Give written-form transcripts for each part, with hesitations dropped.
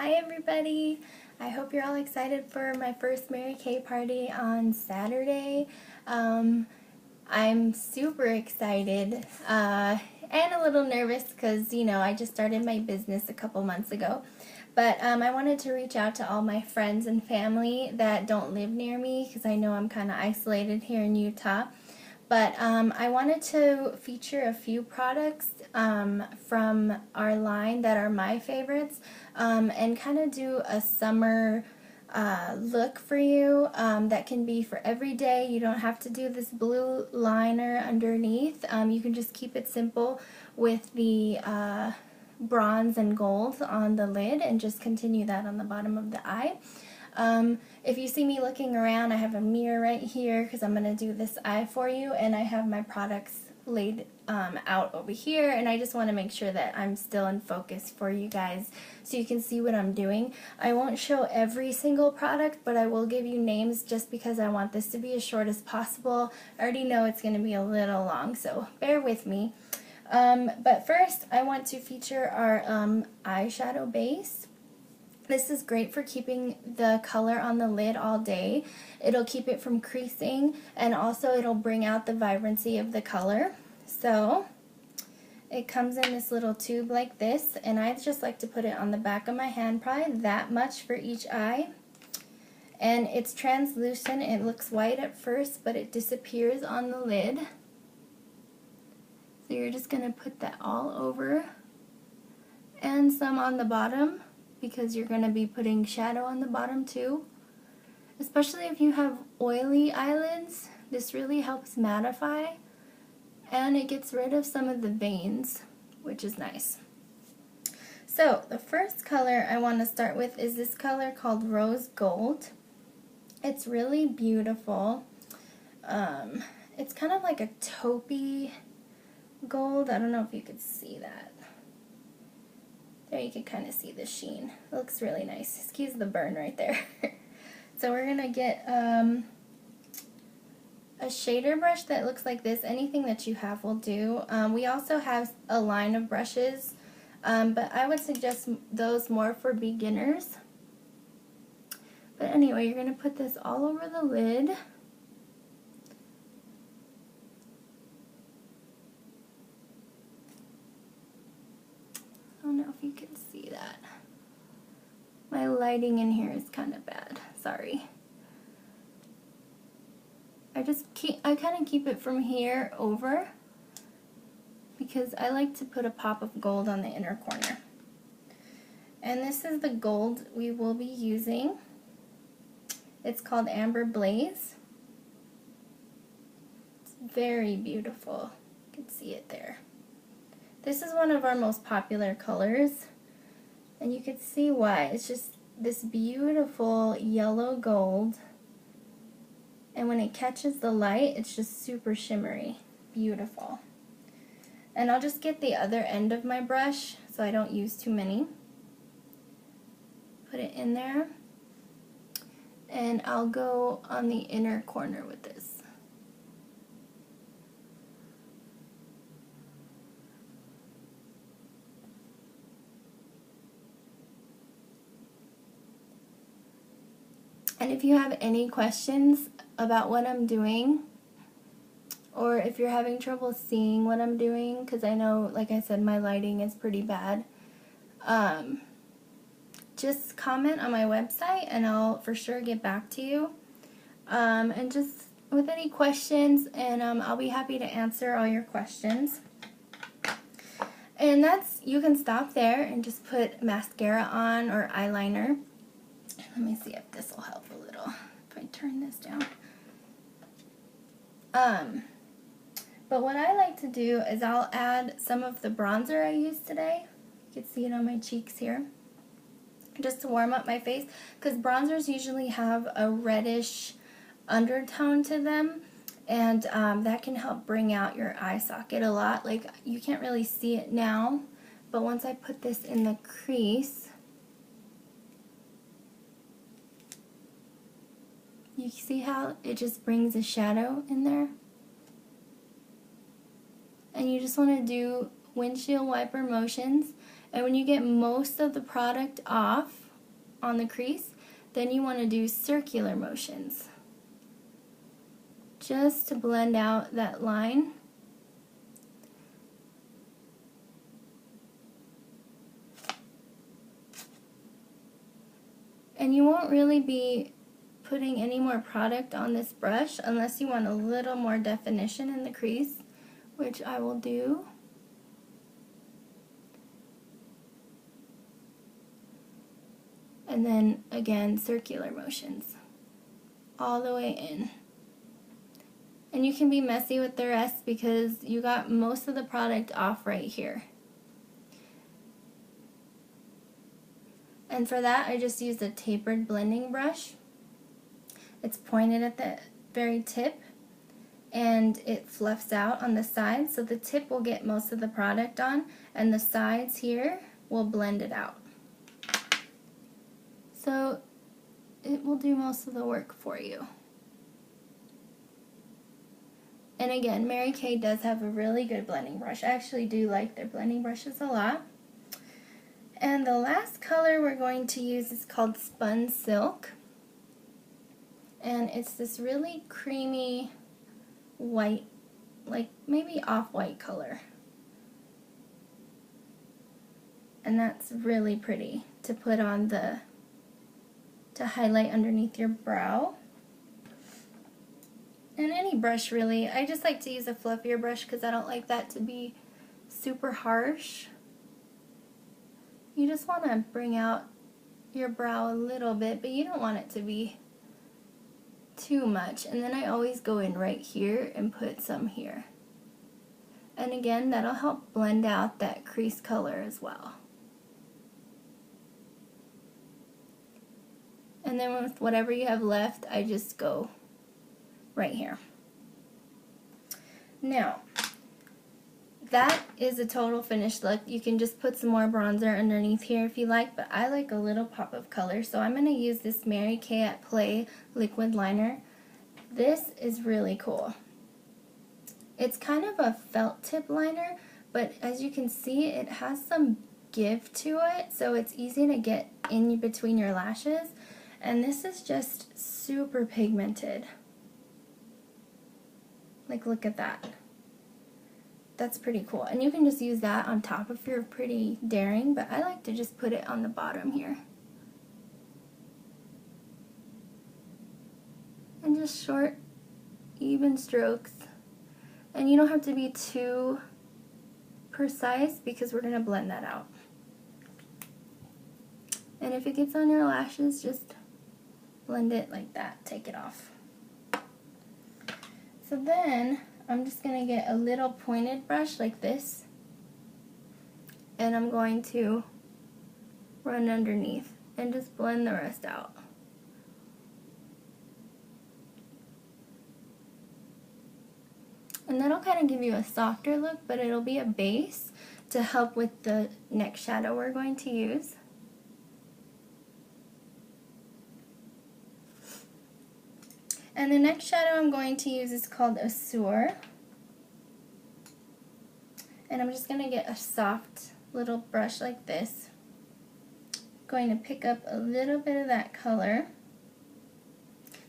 Hi everybody! I hope you're all excited for my first Mary Kay party on Saturday. I'm super excited and a little nervous because, I just started my business a couple months ago. But I wanted to reach out to all my friends and family that don't live near me because I know I'm kind of isolated here in Utah. But I wanted to feature a few products from our line that are my favorites and kind of do a summer look for you that can be for every day. You don't have to do this blue liner underneath. You can just keep it simple with the bronze and gold on the lid and just continue that on the bottom of the eye. If you see me looking around, I have a mirror right here because I'm going to do this eye for you, and I have my products laid out over here, and I just want to make sure that I'm still in focus for you guys so you can see what I'm doing. I won't show every single product, but I will give you names just because I want this to be as short as possible. I already know it's going to be a little long, so bear with me. But first, I want to feature our eyeshadow base. This is great for keeping the color on the lid all day. It'll keep it from creasing, and also it'll bring out the vibrancy of the color. So it comes in this little tube like this, and I just like to put it on the back of my hand, probably that much for each eye. And it's translucent. It looks white at first, but it disappears on the lid. So you're just going to put that all over and some on the bottom, because you're going to be putting shadow on the bottom too. Especially if you have oily eyelids, this really helps mattify, and it gets rid of some of the veins, which is nice. So the first color I want to start with is this color called Rose Gold. It's really beautiful. It's kind of like a taupey gold. I don't know if you could see that. There you can kind of see the sheen. It looks really nice. Excuse the burn right there. So we're going to get a shader brush that looks like this. Anything that you have will do. We also have a line of brushes, but I would suggest those more for beginners. But anyway, you're going to put this all over the lid. I don't know if you can see that. My lighting in here is kind of bad. Sorry. I kind of keep it from here over because I like to put a pop of gold on the inner corner. And this is the gold we will be using. It's called Amber Blaze. It's very beautiful. You can see it there. This is one of our most popular colors, and you can see why. It's just this beautiful yellow gold, and when it catches the light, it's just super shimmery. Beautiful. And I'll just get the other end of my brush so I don't use too many. Put it in there, and I'll go on the inner corner with this. And if you have any questions about what I'm doing, or if you're having trouble seeing what I'm doing, because I know, like I said, my lighting is pretty bad, just comment on my website and I'll for sure get back to you. And just with any questions, and I'll be happy to answer all your questions. And you can stop there and just put mascara on or eyeliner. Let me see if this will help a little, if I turn this down. But what I like to do is I'll add some of the bronzer I used today. You can see it on my cheeks here. Just to warm up my face, because bronzers usually have a reddish undertone to them, and that can help bring out your eye socket a lot. Like, you can't really see it now, but once I put this in the crease, you see how it just brings a shadow in there? And you just want to do windshield wiper motions, and when you get most of the product off, on the crease, then you want to do circular motions, just to blend out that line. And you won't really be putting any more product on this brush unless you want a little more definition in the crease, which I will do. And then again, circular motions all the way in. And you can be messy with the rest because you got most of the product off right here. And for that, I just used a tapered blending brush. It's pointed at the very tip, and it fluffs out on the sides, so the tip will get most of the product on, and the sides here will blend it out. So it will do most of the work for you. And again, Mary Kay does have a really good blending brush. I actually do like their blending brushes a lot. And the last color we're going to use is called Spun Silk. And it's this really creamy white, like maybe off-white color. And that's really pretty to put on to highlight underneath your brow. And any brush really. I just like to use a fluffier brush because I don't like that to be super harsh. You just want to bring out your brow a little bit, but you don't want it to be too much. And then I always go in right here and put some here. And again, that'll help blend out that crease color as well. And then with whatever you have left, I just go right here. Now, that is a total finished look. You can just put some more bronzer underneath here if you like, but I like a little pop of color, so I'm going to use this Mary Kay at Play liquid liner. This is really cool. It's kind of a felt tip liner, but as you can see, it has some give to it, so it's easy to get in between your lashes. And this is just super pigmented. Like, look at that. That's pretty cool. And you can just use that on top if you're pretty daring, but I like to just put it on the bottom here. And just short, even strokes. And you don't have to be too precise because we're going to blend that out. And if it gets on your lashes, just blend it like that. Take it off. So then I'm just going to get a little pointed brush like this, and I'm going to run underneath and just blend the rest out. And that'll kind of give you a softer look, but it'll be a base to help with the next shadow we're going to use. And the next shadow I'm going to use is called Azure. And I'm just going to get a soft little brush like this. Going to pick up a little bit of that color.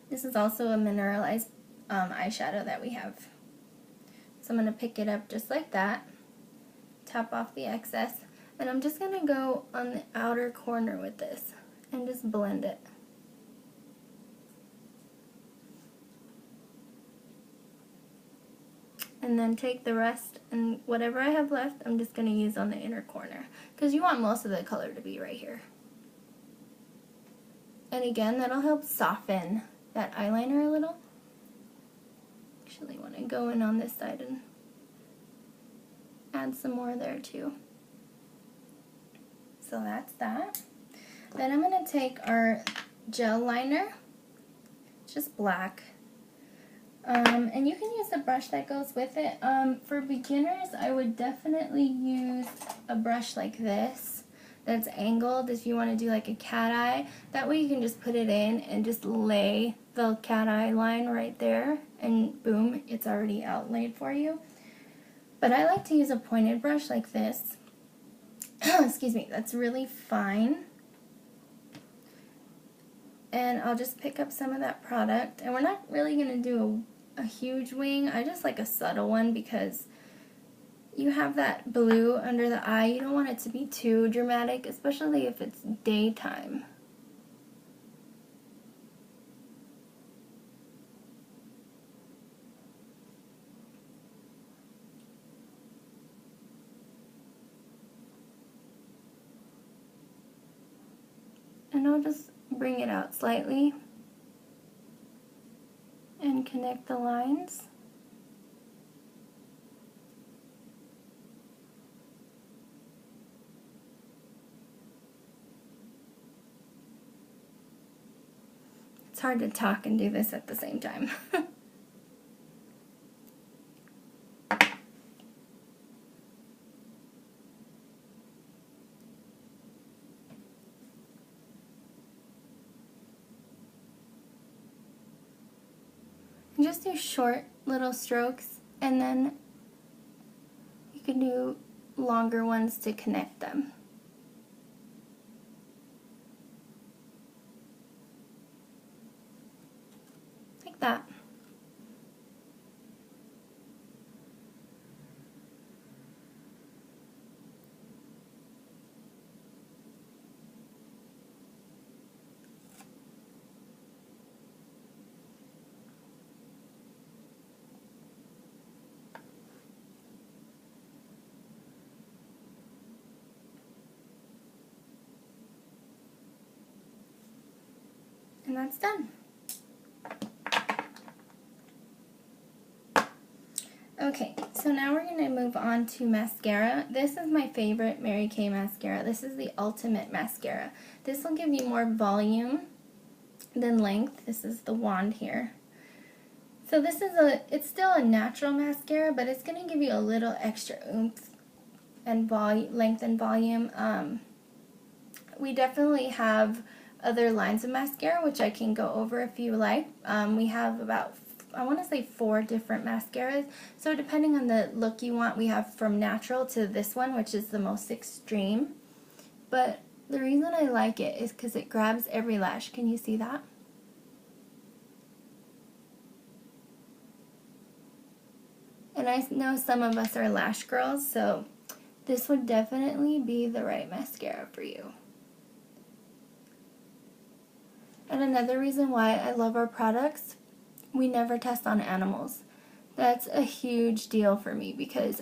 This is also a mineralized eyeshadow that we have. So I'm going to pick it up just like that. Tap off the excess. And I'm just going to go on the outer corner with this and just blend it. And then take the rest, and whatever I have left, I'm just going to use on the inner corner, because you want most of the color to be right here. And again, that'll help soften that eyeliner a little. Actually want to go in on this side and add some more there too. So that's that. Then I'm going to take our gel liner, just black. And you can use the brush that goes with it. For beginners, I would definitely use a brush like this that's angled if you want to do like a cat eye. That way you can just put it in and just lay the cat eye line right there, and boom, it's already outlaid for you. But I like to use a pointed brush like this. Excuse me, that's really fine. And I'll just pick up some of that product. And we're not really going to do a huge wing. I just like a subtle one because you have that blue under the eye. You don't want it to be too dramatic, especially if it's daytime. And I'll just bring it out slightly and connect the lines. It's hard to talk and do this at the same time. Just do short little strokes, and then you can do longer ones to connect them. Like that. And that's done. Okay, so now we're going to move on to mascara. This is my favorite Mary Kay mascara. This is the Ultimate Mascara. This will give you more volume than length. This is the wand here. So this is it's still a natural mascara, but it's going to give you a little extra oomph and length and volume. We definitely have other lines of mascara, which I can go over if you like. We have about, I want to say 4 different mascaras. So depending on the look you want, we have from natural to this one, which is the most extreme. But the reason I like it is because it grabs every lash. Can you see that? And I know some of us are lash girls, so this would definitely be the right mascara for you. And another reason why I love our products, we never test on animals. That's a huge deal for me because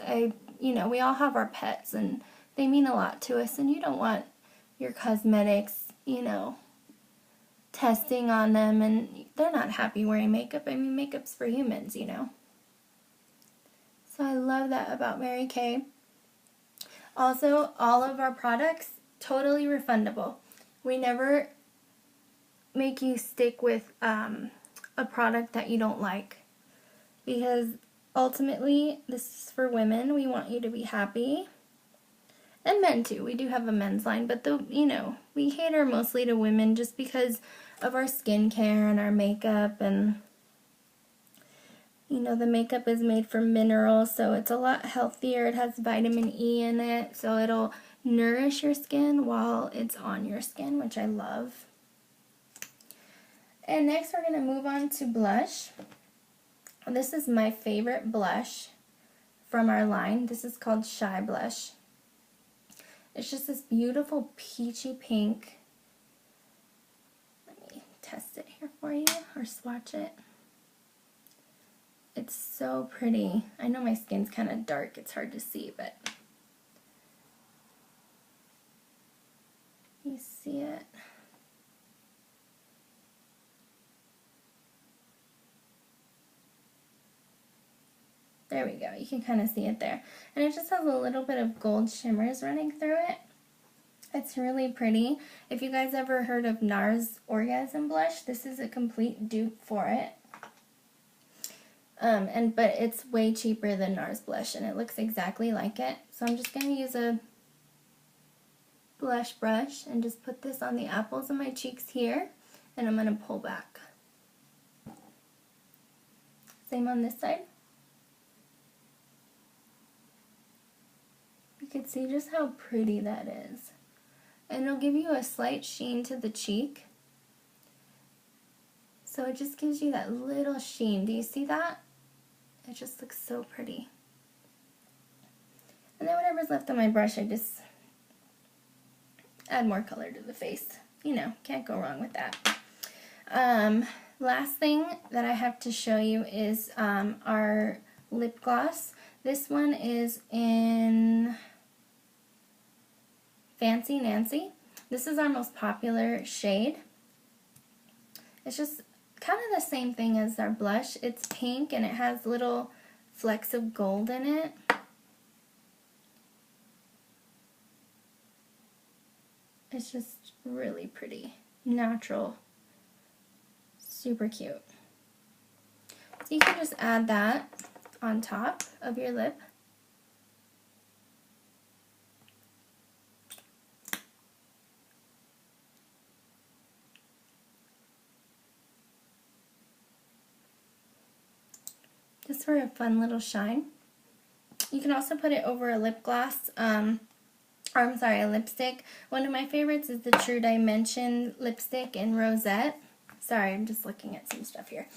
we all have our pets and they mean a lot to us, and you don't want your cosmetics, testing on them and they're not happy wearing makeup. I mean, makeup's for humans, So I love that about Mary Kay. Also, all of our products, totally refundable. We never make you stick with a product that you don't like, because ultimately this is for women. We want you to be happy, and men too. We do have a men's line, but we cater mostly to women just because of our skincare and our makeup, and the makeup is made from minerals, so it's a lot healthier. It has vitamin E in it, so it'll nourish your skin while it's on your skin, which I love. And next we're going to move on to blush. This is my favorite blush from our line. This is called Shy Blush. It's just this beautiful peachy pink. Let me test it here for you, or swatch it. It's so pretty. I know my skin's kind of dark. It's hard to see, but you see it. There we go. You can kind of see it there. And it just has a little bit of gold shimmers running through it. It's really pretty. If you guys ever heard of NARS Orgasm Blush, this is a complete dupe for it. But it's way cheaper than NARS blush, and it looks exactly like it. So I'm just going to use a blush brush and just put this on the apples of my cheeks here, and I'm going to pull back. Same on this side. You can see just how pretty that is. And it'll give you a slight sheen to the cheek. So it just gives you that little sheen. Do you see that? It just looks so pretty. And then whatever's left on my brush, I just add more color to the face. You know, can't go wrong with that. Last thing that I have to show you is our lip gloss. This one is in Fancy Nancy. This is our most popular shade. It's just kind of the same thing as our blush. It's pink and it has little flecks of gold in it. It's just really pretty, natural, super cute. So you can just add that on top of your lip. Just for a fun little shine. You can also put it over a lip gloss, a lipstick. One of my favorites is the True Dimension lipstick in Rosette. Sorry, I'm just looking at some stuff here.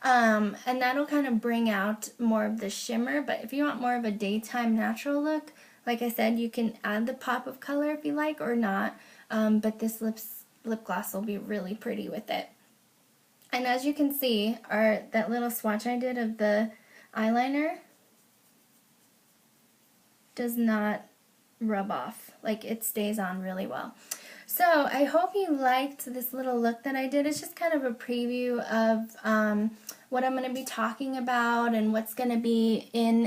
And that'll kind of bring out more of the shimmer, but if you want more of a daytime natural look, like I said, you can add the pop of color if you like or not, but this lip gloss will be really pretty with it. And as you can see, that little swatch I did of the eyeliner does not rub off. Like, it stays on really well. So I hope you liked this little look that I did. It's just kind of a preview of what I'm going to be talking about and what's going to be in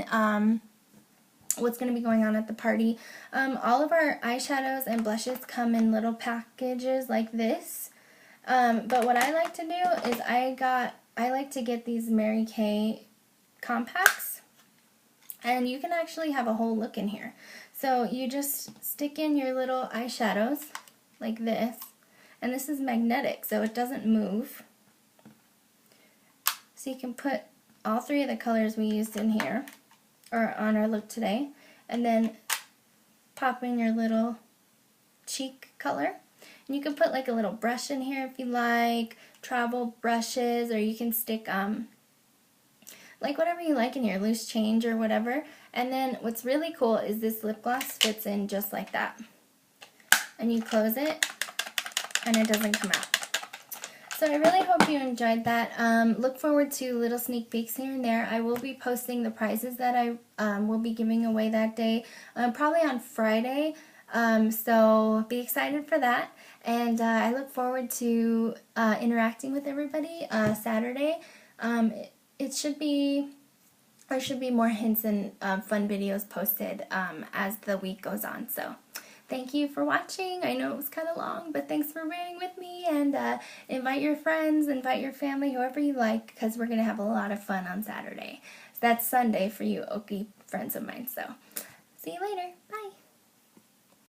what's going to be going on at the party. All of our eyeshadows and blushes come in little packages like this. But what I like to do is I like to get these Mary Kay compacts, and you can actually have a whole look in here. So you just stick in your little eyeshadows like this, and this is magnetic, so it doesn't move. So you can put all three of the colors we used in here, or on our look today, and then pop in your little cheek color. And you can put like a little brush in here if you like, travel brushes, or you can stick like whatever you like in here, loose change or whatever. And then what's really cool is this lip gloss fits in just like that. And you close it and it doesn't come out. So I really hope you enjoyed that. Look forward to little sneak peeks here and there. I will be posting the prizes that I will be giving away that day, probably on Friday. So be excited for that. And I look forward to interacting with everybody Saturday. There should be more hints and fun videos posted as the week goes on. So thank you for watching. I know it was kind of long, but thanks for bearing with me. And invite your friends, invite your family, whoever you like, because we're going to have a lot of fun on Saturday. That's Sunday for you Okie friends of mine. So see you later. Bye.